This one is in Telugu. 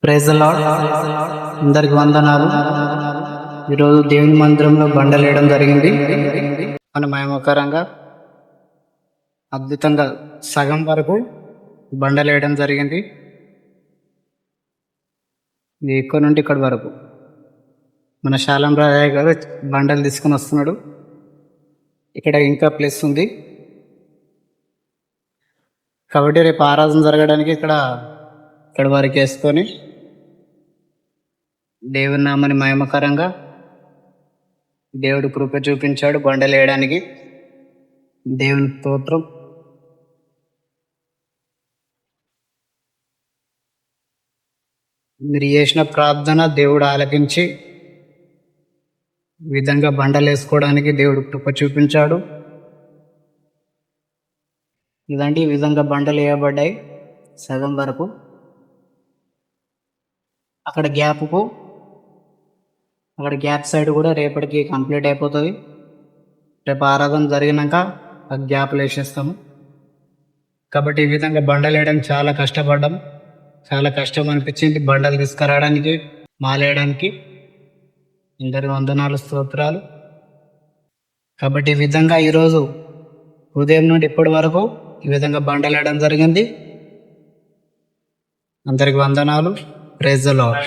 Praise the lord. అందరికి వందనాలు. ఈరోజు దేవుని మందిరంలో బండలు వేయడం జరిగింది. మన మహిమకరంగా అద్భుతంగా సగం వరకు బండలు వేయడం జరిగింది. ఇది ఇక్కడ నుండి ఇక్కడి వరకు మన శాలం రాజయ్య గారు బండలు తీసుకుని వస్తున్నాడు. ఇక్కడ ఇంకా ప్లేస్ ఉంది కాబట్టి రేపు ఆరాధన జరగడానికి ఇక్కడ వరకు వేసుకొని దేవుని నామని మహిమకరంగా దేవుడు కృప చూపించాడు బండలు వేయడానికి. దేవుని స్తోత్రం. మీరు చేసిన ప్రార్థన దేవుడు ఆలకించి ఈ విధంగా బండలు వేసుకోవడానికి దేవుడు కృప చూపించాడు. ఇలాంటి ఈ విధంగా బండలు వేయబడ్డాయి సగం వరకు. అక్కడ గ్యాప్ సైడ్ కూడా రేపటికి కంప్లీట్ అయిపోతుంది. రేపు ఆరాధన జరిగినాక ఆ గ్యాప్లు వేసేస్తాము. కాబట్టి ఈ విధంగా బండలు వేయడానికి చాలా కష్టపడ్డాం. చాలా కష్టం అనిపించింది బండలు తీసుకురావడానికి, మాలేయడానికి. అందరి వందనాలు, స్తోత్రాలు. కాబట్టి ఈ విధంగా ఈరోజు ఉదయం నుండి ఇప్పటి వరకు ఈ విధంగా బండలు వేయడం జరిగింది. అందరికి వందనాలు. Praise the lord.